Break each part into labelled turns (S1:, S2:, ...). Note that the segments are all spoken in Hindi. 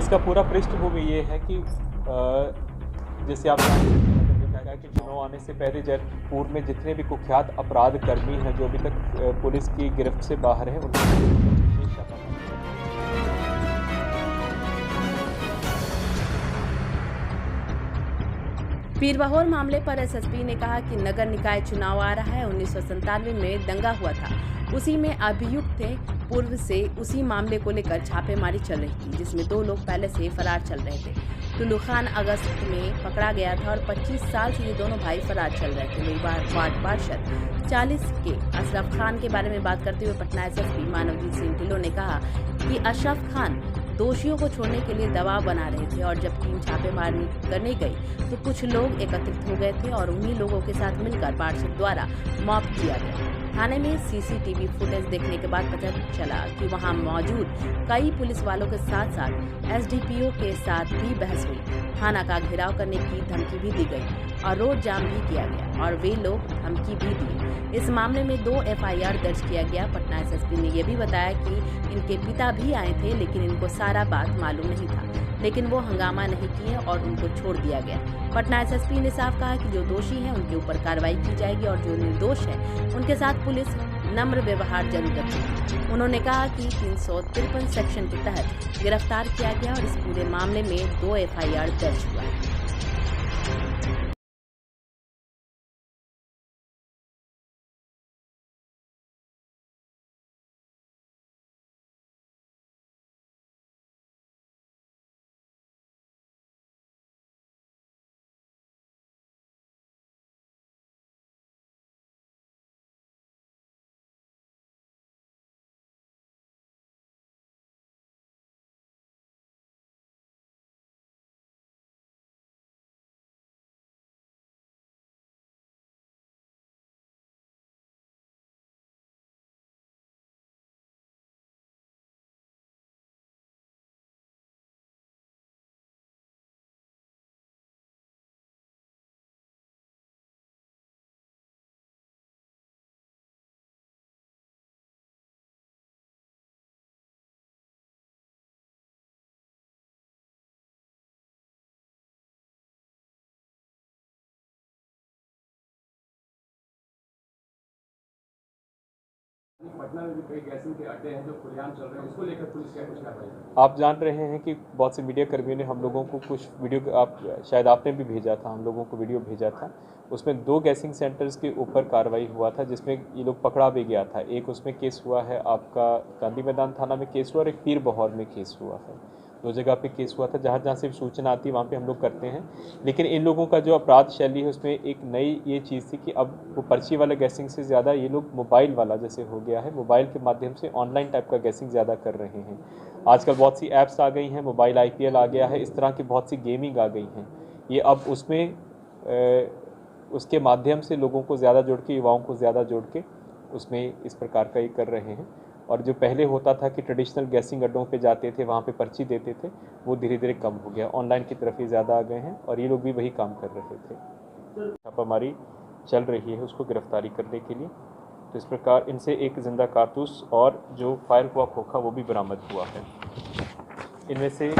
S1: इसका पूरा पृष्ठभूमि ये है कि जैसे आप जानते हैं कि चुनाव आने से पहले जयपुर में जितने भी कुख्यात अपराध कर्मी हैं जो अभी तक पुलिस की गिरफ्त से बाहर हैं उनके विशेष छापामारी।
S2: पीरबहोर मामले पर एसएसपी ने कहा कि नगर निकाय चुनाव आ रहा है। 1997 में दंगा हुआ था, उसी में अभियुक्त थे। पूर्व से उसी मामले को लेकर छापेमारी चल रही थी, जिसमें 2 लोग पहले से फरार चल रहे थे। टुल्लू खान अगस्त में पकड़ा गया था और 25 साल से ये दोनों भाई फरार चल रहे थे। वही वार्ड पार्षद 40 के अशरफ खान के बारे में बात करते हुए पटना एसएसपी मानवजीत सिंह ढिल्लों ने कहा कि अशरफ खान दोषियों को छोड़ने के लिए दबाव बना रहे थे और जब टीम छापेमारी करने गई तो कुछ लोग एकत्रित हो गए थे और उन्हीं लोगों के साथ मिलकर पार्षद द्वारा मॉब किया गया। थाने में सीसीटीवी फुटेज देखने के बाद पता चला कि वहां मौजूद कई पुलिस वालों के साथ साथ एसडीपीओ के साथ भी बहस हुई। थाना का घेराव करने की धमकी भी दी गई और रोड जाम भी किया गया और वे लोग धमकी भी दी। इस मामले में 2 एफआईआर दर्ज किया गया। पटना एसएसपी ने यह भी बताया कि इनके पिता भी आए थे, लेकिन इनको सारा बात मालूम नहीं था, लेकिन वो हंगामा नहीं किए और उनको छोड़ दिया गया। पटना एसएसपी ने साफ कहा कि जो दोषी हैं उनके ऊपर कार्रवाई की जाएगी और जो निर्दोष हैं उनके साथ पुलिस नम्र व्यवहार जरूर रखेगी। उन्होंने कहा कि 353 सेक्शन के तहत गिरफ्तार किया गया और इस पूरे मामले में 2 एफआईआर दर्ज हुआ है।
S3: पटना में भी कई गैसिंग के अड्डे हैं जो खुलेआम चल रहे हैं, उसको लेकर पुलिस क्या कुछ कार्रवाई?
S1: आप जान रहे हैं कि बहुत से मीडिया कर्मियों ने हम लोगों को कुछ वीडियो, आप शायद आपने भी भेजा था, हम लोगों को वीडियो भेजा था। उसमें 2 गैसिंग सेंटर्स के ऊपर कार्रवाई हुआ था जिसमें ये लोग पकड़ा भी गया था। एक उसमें केस हुआ है आपका गांधी मैदान थाना में केस हुआ और एक पीरबहोर में केस हुआ है। 2 जगह पे केस हुआ था। जहाँ जहाँ से सूचना आती है वहाँ पे हम लोग करते हैं। लेकिन इन लोगों का जो अपराध शैली है उसमें एक नई ये चीज़ थी कि अब वो पर्ची वाला गैसिंग से ज़्यादा ये लोग मोबाइल वाला जैसे हो गया है, मोबाइल के माध्यम से ऑनलाइन टाइप का गैसिंग ज़्यादा कर रहे हैं। आजकल बहुत सी ऐप्स आ गई हैं, मोबाइल आईपीएल आ गया है, इस तरह की बहुत सी गेमिंग आ गई हैं। ये अब उसमें उसके माध्यम से लोगों को ज़्यादा जोड़ के, युवाओं को ज़्यादा जोड़ के उसमें इस प्रकार का ये कर रहे हैं। और जो पहले होता था कि ट्रेडिशनल गैसिंग अड्डों पे जाते थे, वहाँ पे पर्ची देते थे, वो धीरे धीरे कम हो गया। ऑनलाइन की तरफ ही ज़्यादा आ गए हैं और ये लोग भी वही काम कर रहे थे। छापामारी चल रही है उसको गिरफ्तारी करने के लिए। तो इस प्रकार इनसे एक जिंदा कारतूस और जो फायर हुआ खोखा वो भी बरामद हुआ है। इनमें से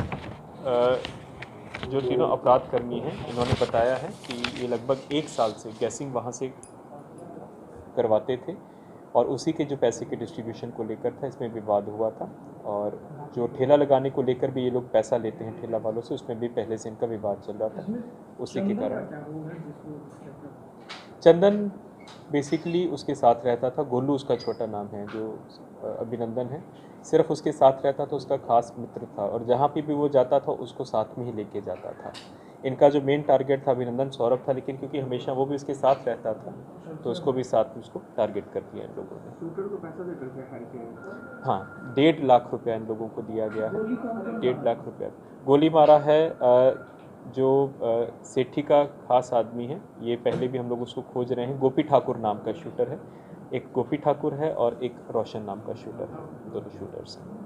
S1: जो तीनों अपराध कर्मी हैं इन्होंने बताया है कि ये लगभग 1 साल से गैसिंग वहाँ से करवाते थे और उसी के जो पैसे के डिस्ट्रीब्यूशन को लेकर था, इसमें विवाद हुआ था। और जो ठेला लगाने को लेकर भी ये लोग पैसा लेते हैं ठेला वालों से, उसमें भी पहले से इनका विवाद चल रहा था। उसी के कारण चंदन बेसिकली उसके साथ रहता था। गोलू उसका छोटा नाम है, जो अभिनंदन है, सिर्फ उसके साथ रहता था, उसका खास मित्र था और जहाँ पे भी वो जाता था उसको साथ में ही लेके जाता था। इनका जो मेन टारगेट था अभिनंदन सौरभ था, लेकिन क्योंकि हमेशा वो भी उसके साथ रहता था तो उसको भी साथ में उसको टारगेट कर दिया इन लोगों ने।
S3: शूटर को पैसा देकर के हायर किया?
S1: हाँ, 1.5 लाख रुपया इन लोगों को दिया गया है। 1.5 लाख रुपया गोली मारा है जो सेठी का खास आदमी है। ये पहले भी हम लोग उसको खोज रहे हैं। गोपी ठाकुर नाम का शूटर है, एक गोपी ठाकुर है और एक रोशन नाम का शूटर है, दोनों शूटर्स हैं।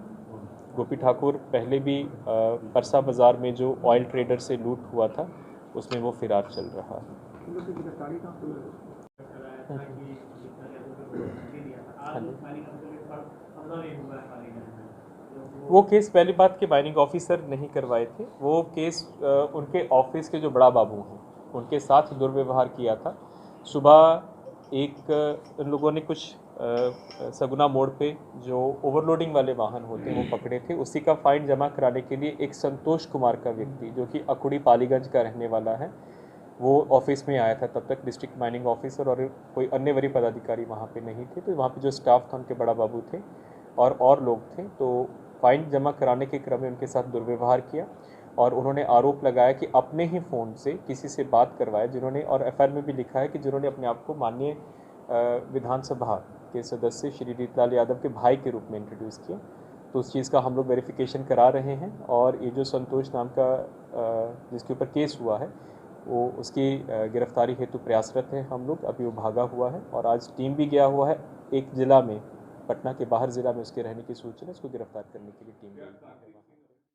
S1: गोपी ठाकुर पहले भी परसा बाज़ार में जो ऑयल ट्रेडर से लूट हुआ था उसमें वो फिरार चल रहा है। वो केस पहली बात कि माइनिंग ऑफिसर नहीं करवाए थे, वो केस उनके ऑफिस के जो बड़ा बाबू हैं उनके साथ दुर्व्यवहार किया था। सुबह इन लोगों ने कुछ सगुना मोड़ पे जो ओवरलोडिंग वाले वाहन होते हैं वो पकड़े थे। उसी का फाइन जमा कराने के लिए एक संतोष कुमार का व्यक्ति जो कि अकुड़ी पालीगंज का रहने वाला है, वो ऑफिस में आया था। तब तक डिस्ट्रिक्ट माइनिंग ऑफिसर और कोई अन्य वरीय पदाधिकारी वहाँ पे नहीं थे, तो वहाँ पे जो स्टाफ था उनके बड़ा बाबू थे और लोग थे। तो फाइन जमा कराने के क्रम में उनके साथ दुर्व्यवहार किया और उन्होंने आरोप लगाया कि अपने ही फ़ोन से किसी से बात करवाया, जिन्होंने, और एफआईआर में भी लिखा है कि जिन्होंने अपने आप को माननीय विधानसभा के सदस्य श्री रीतलाल यादव के भाई के रूप में इंट्रोड्यूस किया। तो उस चीज़ का हम लोग वेरिफिकेशन करा रहे हैं और ये जो संतोष नाम का जिसके ऊपर केस हुआ है वो उसकी गिरफ्तारी हेतु प्रयासरत है हम लोग। अभी वो भागा हुआ है और आज टीम भी गया हुआ है एक ज़िला में, पटना के बाहर ज़िला में उसके रहने की सूचना, उसको गिरफ्तार करने के लिए टीम गई है।